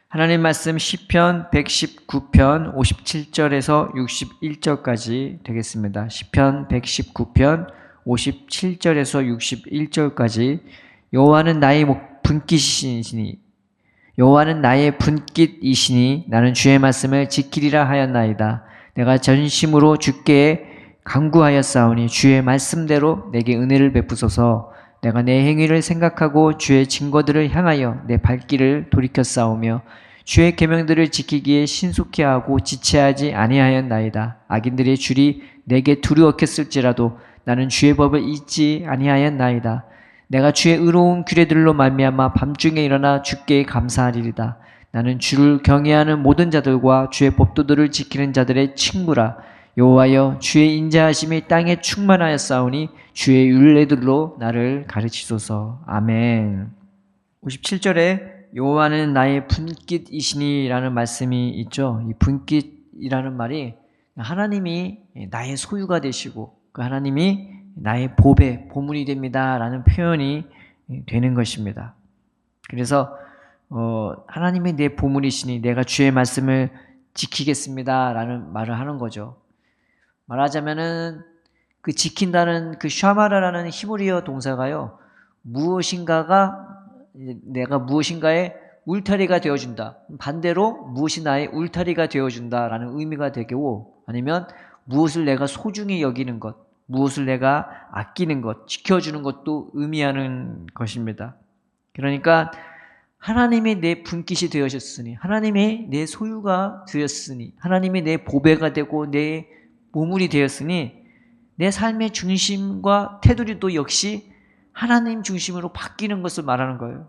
하나님 말씀 시편 119편 57절에서 61절까지 되겠습니다. 시편 119편 57절에서 61절까지 여호와는 나의 분깃이시니 여호와는 나의 분깃이시니 나는 주의 말씀을 지키리라 하였나이다. 내가 전심으로 주께 간구하였사오니 주의 말씀대로 내게 은혜를 베푸소서. 내가 내 행위를 생각하고 주의 증거들을 향하여 내 발길을 돌이켰사오며 주의 계명들을 지키기에 신속히 하고 지체하지 아니하였나이다. 악인들의 줄이 내게 두려웠겠을지라도 나는 주의 법을 잊지 아니하였나이다. 내가 주의 의로운 규례들로 말미암아 밤중에 일어나 주께 감사하리이다. 나는 주를 경외하는 모든 자들과 주의 법도들을 지키는 자들의 친구라. 여호와여, 주의 인자하심이 땅에 충만하였사오니 주의 율례들로 나를 가르치소서. 아멘. 57절에 여호와는 나의 분깃이시니라는 말씀이 있죠. 이 분깃이라는 말이 하나님이 나의 소유가 되시고 그 하나님이 나의 보물이 됩니다라는 표현이 되는 것입니다. 그래서 하나님이 내 보물이시니 내가 주의 말씀을 지키겠습니다라는 말을 하는 거죠. 말하자면은 그 지킨다는 그 샤마라라는 히브리어 동사가요, 내가 무엇인가의 울타리가 되어준다. 반대로 무엇이 나의 울타리가 되어준다라는 의미가 되고, 아니면 무엇을 내가 소중히 여기는 것, 무엇을 내가 아끼는 것, 지켜주는 것도 의미하는 것입니다. 그러니까 하나님이 내 분깃이 되어졌으니, 하나님이 내 소유가 되었으니, 하나님이 내 보배가 되고 내 보물이 되었으니 내 삶의 중심과 테두리도 역시 하나님 중심으로 바뀌는 것을 말하는 거예요.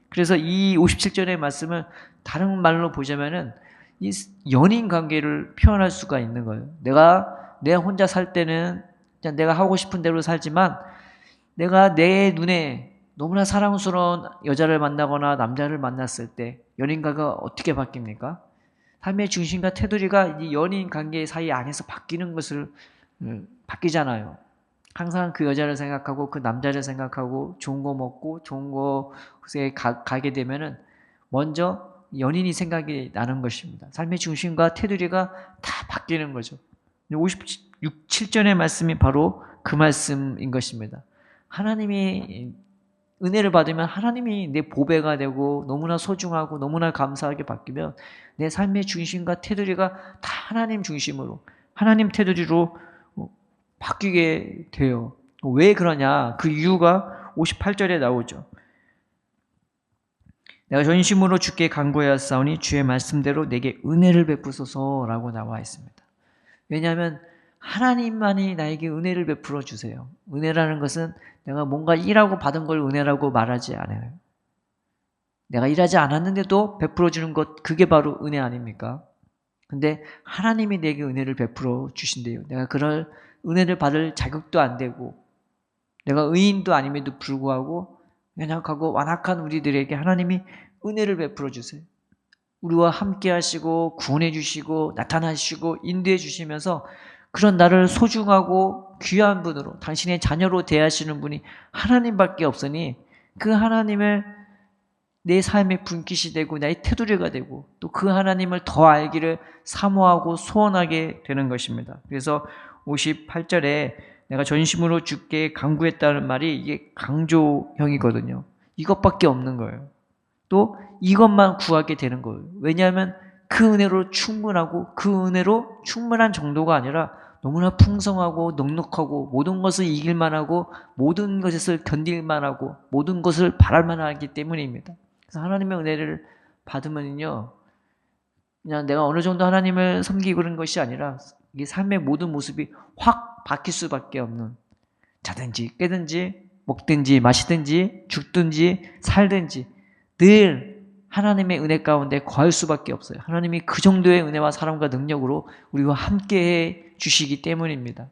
그래서 이 57절의 말씀을 다른 말로 보자면은 이 연인 관계를 표현할 수가 있는 거예요. 내가 혼자 살 때는 그냥 내가 하고 싶은 대로 살지만, 내가 내 눈에 너무나 사랑스러운 여자를 만나거나 남자를 만났을 때 연인과가 어떻게 바뀝니까? 삶의 중심과 테두리가 이 연인 관계 사이 안에서 바뀌는 것을 바뀌잖아요. 항상 그 여자를 생각하고 그 남자를 생각하고 좋은 거 먹고 좋은 곳에 가게 되면은 먼저 연인이 생각이 나는 것입니다. 삶의 중심과 테두리가 다 바뀌는 거죠. 57절의 말씀이 바로 그 말씀인 것입니다. 하나님이 은혜를 받으면 하나님이 내 보배가 되고 너무나 소중하고 너무나 감사하게 바뀌면 내 삶의 중심과 테두리가 다 하나님 중심으로, 하나님 테두리로 바뀌게 돼요. 왜 그러냐? 그 이유가 58절에 나오죠. 내가 전심으로 주께 간구하였사오니 주의 말씀대로 내게 은혜를 베푸소서라고 나와 있습니다. 왜냐하면 하나님만이 나에게 은혜를 베풀어 주세요. 은혜라는 것은 내가 뭔가 일하고 받은 걸 은혜라고 말하지 않아요. 내가 일하지 않았는데도 베풀어 주는 것, 그게 바로 은혜 아닙니까? 근데 하나님이 내게 은혜를 베풀어 주신대요. 내가 그럴 은혜를 받을 자격도 안 되고 내가 의인도 아님에도 불구하고 연약하고 완악한 우리들에게 하나님이 은혜를 베풀어 주세요. 우리와 함께 하시고 구원해 주시고 나타나시고 인도해 주시면서 그런 나를 소중하고 귀한 분으로, 당신의 자녀로 대하시는 분이 하나님밖에 없으니 그 하나님을 내 삶의 분깃이 되고 나의 테두리가 되고 또 그 하나님을 더 알기를 사모하고 소원하게 되는 것입니다. 그래서 58절에 내가 전심으로 주께 간구했다는 말이 이게 강조형이거든요. 이것밖에 없는 거예요. 또 이것만 구하게 되는 거예요. 왜냐하면 그 은혜로 충분하고 그 은혜로 충분한 정도가 아니라 너무나 풍성하고 넉넉하고 모든 것을 이길 만하고 모든 것을 견딜 만하고 모든 것을 바랄 만하기 때문입니다. 그래서 하나님의 은혜를 받으면요, 그냥 내가 어느 정도 하나님을 섬기고 그런 것이 아니라 이 삶의 모든 모습이 확 바뀔 수밖에 없는, 자든지 깨든지 먹든지 마시든지 죽든지 살든지 늘 하나님의 은혜 가운데 거할 수밖에 없어요. 하나님이 그 정도의 은혜와 사랑과 능력으로 우리와 함께해 주시기 때문입니다.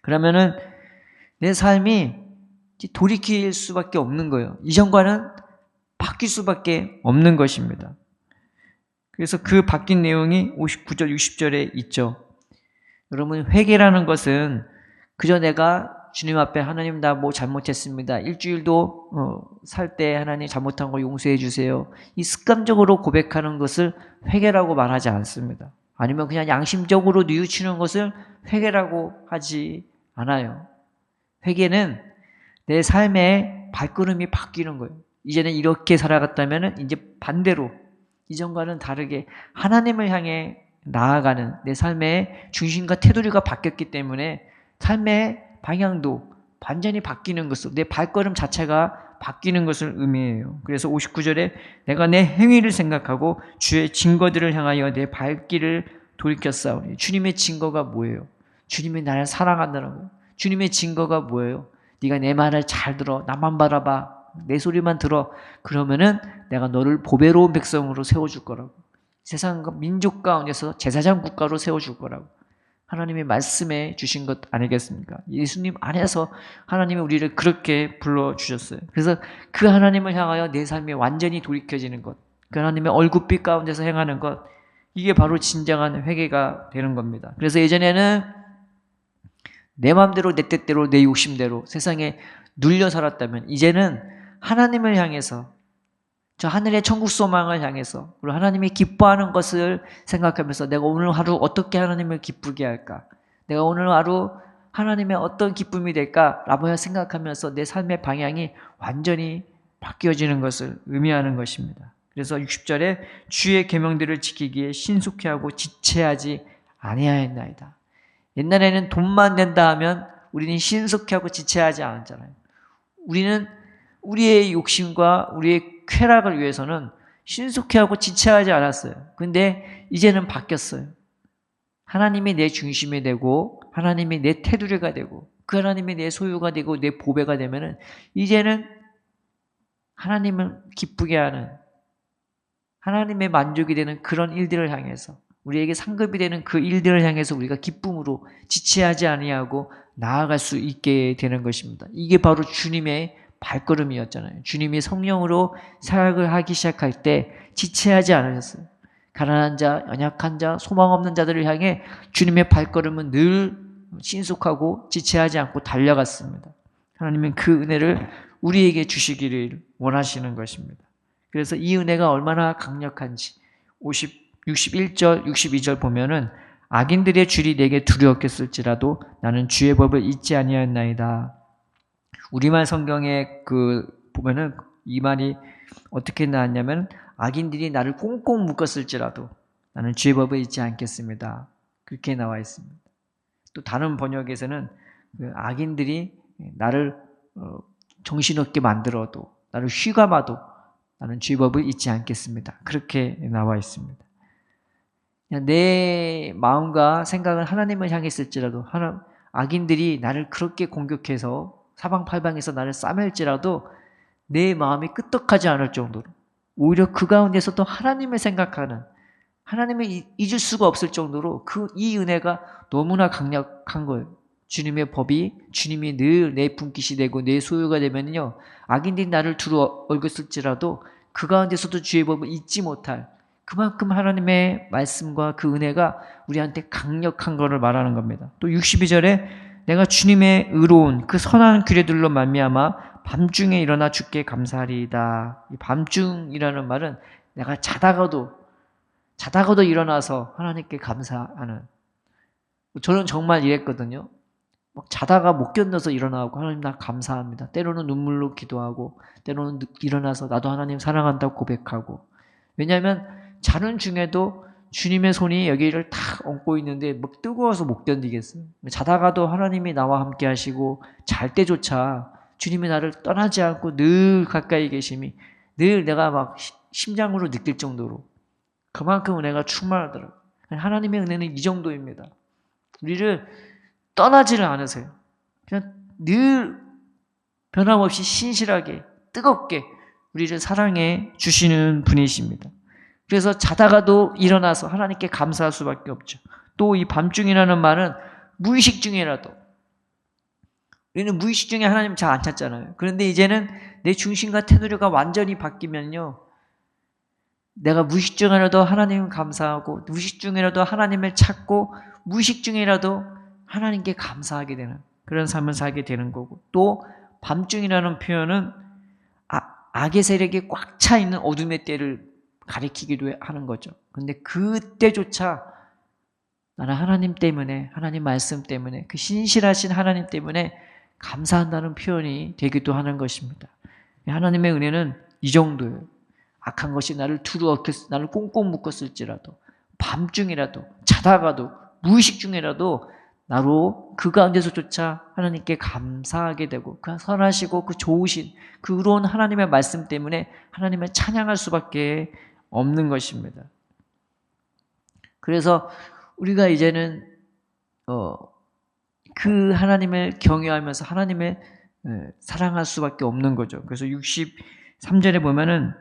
그러면은 내 삶이 돌이킬 수밖에 없는 거예요. 이전과는 바뀔 수밖에 없는 것입니다. 그래서 그 바뀐 내용이 59절, 60절에 있죠. 여러분, 회개라는 것은 그저 내가 주님 앞에 하나님 나 뭐 잘못했습니다. 일주일도 살 때 하나님 잘못한 거 용서해 주세요. 이 습관적으로 고백하는 것을 회개라고 말하지 않습니다. 아니면 그냥 양심적으로 뉘우치는 것을 회개라고 하지 않아요. 회개는 내 삶의 발걸음이 바뀌는 거예요. 이제는 이렇게 살아갔다면 이제 반대로 이전과는 다르게 하나님을 향해 나아가는 내 삶의 중심과 테두리가 바뀌었기 때문에 삶의 방향도 완전히 바뀌는 것을, 내 발걸음 자체가 바뀌는 것을 의미해요. 그래서 59절에 내가 내 행위를 생각하고 주의 증거들을 향하여 내 발길을 돌이켰사오니. 주님의 증거가 뭐예요? 주님이 나를 사랑한다는 거예요. 주님의 증거가 뭐예요? 네가 내 말을 잘 들어. 나만 바라봐. 내 소리만 들어. 그러면은 내가 너를 보배로운 백성으로 세워줄 거라고. 세상 민족 가운데서 제사장 국가로 세워줄 거라고. 하나님이 말씀해 주신 것 아니겠습니까? 예수님 안에서 하나님이 우리를 그렇게 불러주셨어요. 그래서 그 하나님을 향하여 내 삶이 완전히 돌이켜지는 것, 그 하나님의 얼굴빛 가운데서 행하는 것, 이게 바로 진정한 회개가 되는 겁니다. 그래서 예전에는 내 마음대로 내 뜻대로 내 욕심대로 세상에 눌려 살았다면 이제는 하나님을 향해서, 저 하늘의 천국 소망을 향해서, 그리고 하나님이 기뻐하는 것을 생각하면서 내가 오늘 하루 어떻게 하나님을 기쁘게 할까? 내가 오늘 하루 하나님의 어떤 기쁨이 될까? 라고 생각하면서 내 삶의 방향이 완전히 바뀌어지는 것을 의미하는 것입니다. 그래서 60절에 주의 계명들을 지키기에 신속히 하고 지체하지 아니하였나이다. 옛날에는 돈만 낸다 하면 우리는 신속히 하고 지체하지 않았잖아요. 우리는 우리의 욕심과 우리의 쾌락을 위해서는 신속히 하고 지체하지 않았어요. 근데 이제는 바뀌었어요. 하나님이 내 중심이 되고 하나님이 내 테두리가 되고 그 하나님이 내 소유가 되고 내 보배가 되면은 이제는 하나님을 기쁘게 하는, 하나님의 만족이 되는 그런 일들을 향해서, 우리에게 상급이 되는 그 일들을 향해서 우리가 기쁨으로 지체하지 아니하고 나아갈 수 있게 되는 것입니다. 이게 바로 주님의 발걸음이었잖아요. 주님이 성령으로 사역을 하기 시작할 때 지체하지 않으셨어요. 가난한 자, 연약한 자, 소망 없는 자들을 향해 주님의 발걸음은 늘 신속하고 지체하지 않고 달려갔습니다. 하나님은 그 은혜를 우리에게 주시기를 원하시는 것입니다. 그래서 이 은혜가 얼마나 강력한지 61절, 62절 보면은 악인들의 줄이 내게 두려웠겠을지라도 나는 주의 법을 잊지 아니하였나이다. 우리말 성경에 보면은 이 말이 어떻게 나왔냐면 악인들이 나를 꽁꽁 묶었을지라도 나는 주의 법을 잊지 않겠습니다. 그렇게 나와 있습니다. 또 다른 번역에서는 악인들이 나를 정신없게 만들어도, 나를 휘감아도 나는 주의 법을 잊지 않겠습니다. 그렇게 나와 있습니다. 내 마음과 생각은 하나님을 향했을지라도, 악인들이 나를 그렇게 공격해서 사방팔방에서 나를 싸맬지라도 내 마음이 끄떡하지 않을 정도로, 오히려 그 가운데서도 하나님을 생각하는, 하나님을 잊을 수가 없을 정도로 이 은혜가 너무나 강력한 거예요. 주님의 법이, 주님이 늘 내 분깃이 되고 내 소유가 되면요, 악인들이 나를 두루 얽었을지라도 그 가운데서도 주의 법을 잊지 못할, 그만큼 하나님의 말씀과 그 은혜가 우리한테 강력한 것을 말하는 겁니다. 또 62절에 내가 주님의 의로운 그 선한 규례들로 말미암아 밤중에 일어나 주께 감사하리이다. 이 밤중이라는 말은 내가 자다가도 일어나서 하나님께 감사하는, 저는 정말 이랬거든요. 막 자다가 못 견뎌서 일어나고 하나님 나 감사합니다. 때로는 눈물로 기도하고 때로는 일어나서 나도 하나님 사랑한다고 고백하고. 왜냐하면 자는 중에도 주님의 손이 여기를 탁 얹고 있는데 막 뜨거워서 못 견디겠어요. 자다가도 하나님이 나와 함께 하시고 잘 때조차 주님이 나를 떠나지 않고 늘 가까이 계심이 늘 내가 막 심장으로 느낄 정도로 그만큼 은혜가 충만하더라고요. 하나님의 은혜는 이 정도입니다. 우리를 떠나지를 않으세요. 그냥 늘 변함없이 신실하게 뜨겁게 우리를 사랑해 주시는 분이십니다. 그래서 자다가도 일어나서 하나님께 감사할 수밖에 없죠. 또 이 밤중이라는 말은 무의식 중이라도, 우리는 무의식 중에 하나님 잘 안 찾잖아요. 그런데 이제는 내 중심과 테두리가 완전히 바뀌면요, 내가 무의식 중이라도 하나님을 감사하고 무의식 중이라도 하나님을 찾고 무의식 중이라도 하나님께 감사하게 되는 그런 삶을 살게 되는 거고, 또 밤중이라는 표현은 악의 세력이 꽉 차 있는 어둠의 때를 가리키기도 하는 거죠. 근데 그때조차 나는 하나님 때문에, 하나님 말씀 때문에, 그 신실하신 하나님 때문에 감사한다는 표현이 되기도 하는 것입니다. 하나님의 은혜는 이 정도예요. 악한 것이 나를 나를 꽁꽁 묶었을지라도, 밤중이라도, 자다가도, 무의식 중에라도 나로 그 가운데서조차 하나님께 감사하게 되고, 그 선하시고 그 좋으신 그 의로운 하나님의 말씀 때문에 하나님을 찬양할 수밖에 없는 것입니다. 그래서 우리가 이제는 그 하나님을 경외하면서 하나님을 사랑할 수밖에 없는 거죠. 그래서 63절에 보면은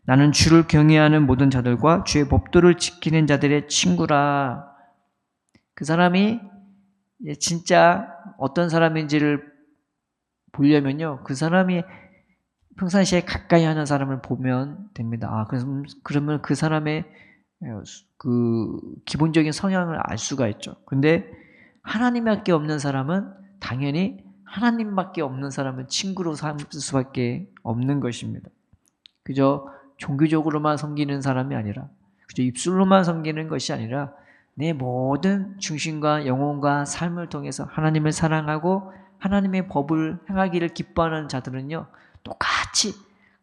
나는 주를 경외하는 모든 자들과 주의 법도를 지키는 자들의 친구라. 그 사람이 진짜 어떤 사람인지를 보려면요, 그 사람이 평상시에 가까이 하는 사람을 보면 됩니다. 그러면 그 사람의 그 기본적인 성향을 알 수가 있죠. 근데 하나님밖에 없는 사람은 당연히 하나님밖에 없는 사람은 친구로 삼을 수밖에 없는 것입니다. 그저 종교적으로만 섬기는 사람이 아니라, 그저 입술로만 섬기는 것이 아니라 내 모든 중심과 영혼과 삶을 통해서 하나님을 사랑하고 하나님의 법을 행하기를 기뻐하는 자들은요, 똑같이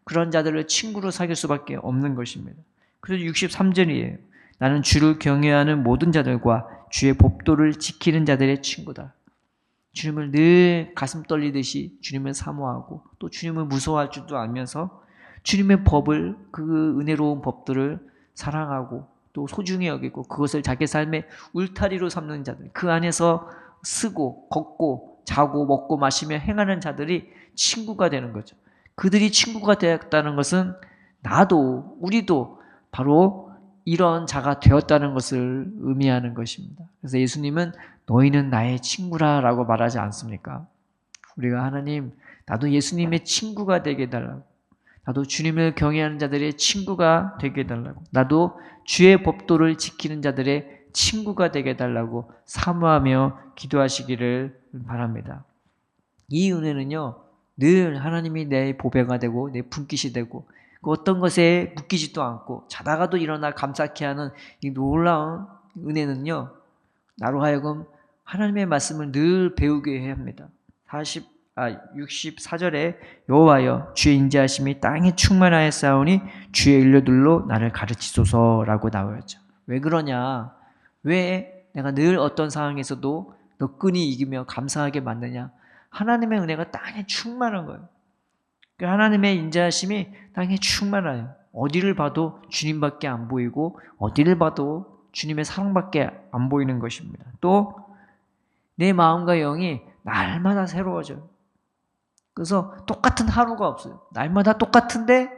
그런 자들을 친구로 사귈 수밖에 없는 것입니다. 그래서 63절이에요. 나는 주를 경외하는 모든 자들과 주의 법도를 지키는 자들의 친구다. 주님을 늘 가슴 떨리듯이 주님을 사모하고 또 주님을 무서워할 줄도 알면서 주님의 법을, 그 은혜로운 법들을 사랑하고 또 소중히 여기고 그것을 자기 삶의 울타리로 삼는 자들, 그 안에서 쓰고 걷고 자고 먹고 마시며 행하는 자들이 친구가 되는 거죠. 그들이 친구가 되었다는 것은 나도, 우리도 바로 이런 자가 되었다는 것을 의미하는 것입니다. 그래서 예수님은 너희는 나의 친구라 라고 말하지 않습니까? 우리가 하나님, 나도 예수님의 친구가 되게 해달라고, 나도 주님을 경외하는 자들의 친구가 되게 해달라고, 나도 주의 법도를 지키는 자들의 친구가 되게 해달라고 사모하며 기도하시기를 바랍니다. 이 은혜는요, 늘 하나님이 내 보배가 되고 내 분깃이 되고 그 어떤 것에 묶이지도 않고 자다가도 일어나 감사케 하는 이 놀라운 은혜는요, 나로 하여금 하나님의 말씀을 늘 배우게 해야 합니다. 64절에 여호와여 주의 인자하심이 땅에 충만하였사오니 주의 일료들로 나를 가르치소서라고 나와야죠. 왜 그러냐? 왜 내가 늘 어떤 상황에서도 너끈히 이기며 감사하게 만드냐? 하나님의 은혜가 땅에 충만한 거예요. 하나님의 인자하심이 땅에 충만해요. 어디를 봐도 주님밖에 안 보이고 어디를 봐도 주님의 사랑밖에 안 보이는 것입니다. 또 내 마음과 영이 날마다 새로워져요. 그래서 똑같은 하루가 없어요. 날마다 똑같은데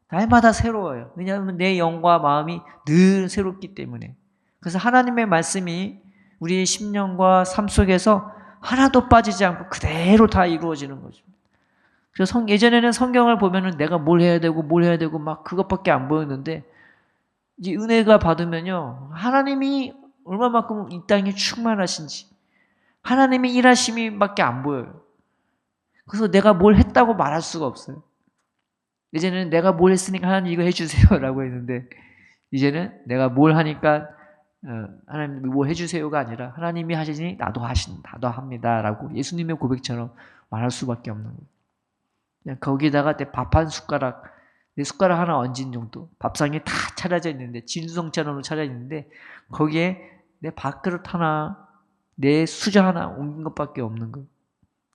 날마다 새로워요. 왜냐하면 내 영과 마음이 늘 새롭기 때문에. 그래서 하나님의 말씀이 우리의 심령과 삶 속에서 하나도 빠지지 않고 그대로 다 이루어지는 것입니다. 그래서 예전에는 성경을 보면은 내가 뭘 해야 되고 막 그것밖에 안 보였는데, 이제 은혜가 받으면요, 하나님이 얼마만큼 이 땅에 충만하신지, 하나님의 일하심이 밖에 안 보여요. 그래서 내가 뭘 했다고 말할 수가 없어요. 예전에는 내가 뭘 했으니까 하나님 이거 해주세요 라고 했는데, 이제는 내가 뭘 하니까 하나님 뭐 해주세요가 아니라 하나님이 하시니 나도 합니다 라고 예수님의 고백처럼 말할 수밖에 없는 거예요. 그냥 거기다가 내 밥 한 숟가락, 내 숟가락 하나 얹은 정도, 밥상에 다 차려져 있는데, 진수성찬으로 차려져 있는데 거기에 내 밥그릇 하나, 내 수저 하나 옮긴 것밖에 없는 거예요.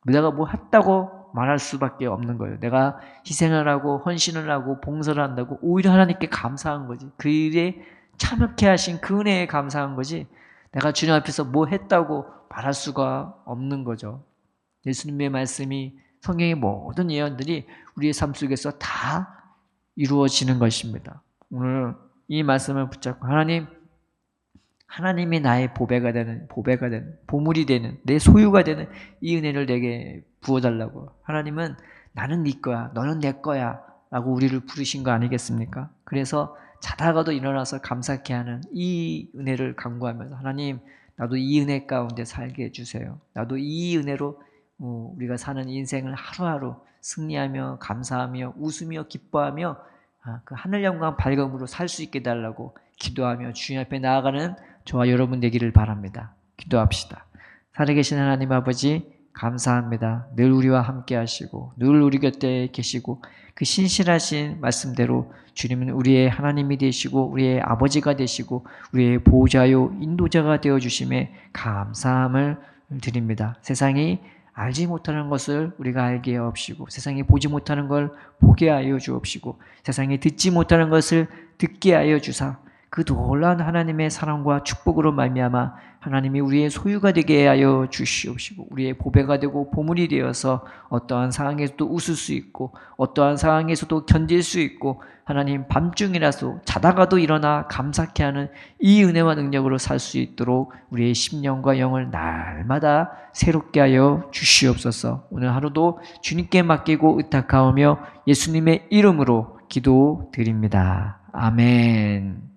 내가 뭐 했다고 말할 수밖에 없는 거예요. 내가 희생을 하고 헌신을 하고 봉사를 한다고 오히려 하나님께 감사한 거지. 그 일에 참여케 하신 그 은혜에 감사한 거지, 내가 주님 앞에서 뭐 했다고 말할 수가 없는 거죠. 예수님의 말씀이, 성경의 모든 예언들이 우리의 삶 속에서 다 이루어지는 것입니다. 오늘 이 말씀을 붙잡고 하나님이 나의 보배가 되는, 보물이 되는, 내 소유가 되는 이 은혜를 내게 부어달라고. 하나님은 나는 네 거야, 너는 내 거야 라고 우리를 부르신 거 아니겠습니까? 그래서 자다가도 일어나서 감사케 하는 이 은혜를 간구하면서, 하나님 나도 이 은혜 가운데 살게 해주세요. 나도 이 은혜로 우리가 사는 인생을 하루하루 승리하며 감사하며 웃으며 기뻐하며 그 하늘 영광 밝음으로 살 수 있게 달라고 기도하며 주님 앞에 나아가는 저와 여러분 되기를 바랍니다. 기도합시다. 살아계신 하나님 아버지 감사합니다. 늘 우리와 함께 하시고 늘 우리 곁에 계시고 그 신실하신 말씀대로 주님은 우리의 하나님이 되시고 우리의 아버지가 되시고 우리의 보호자요 인도자가 되어주심에 감사함을 드립니다. 세상이 알지 못하는 것을 우리가 알게 하옵시고 세상이 보지 못하는 걸 보게 하여 주옵시고 세상이 듣지 못하는 것을 듣게 하여 주사 그 놀라운 하나님의 사랑과 축복으로 말미암아 하나님이 우리의 소유가 되게 하여 주시옵시고 우리의 보배가 되고 보물이 되어서 어떠한 상황에서도 웃을 수 있고 어떠한 상황에서도 견딜 수 있고 하나님 밤중이라도 자다가도 일어나 감사케 하는 이 은혜와 능력으로 살 수 있도록 우리의 심령과 영을 날마다 새롭게 하여 주시옵소서. 오늘 하루도 주님께 맡기고 의탁하오며 예수님의 이름으로 기도드립니다. 아멘.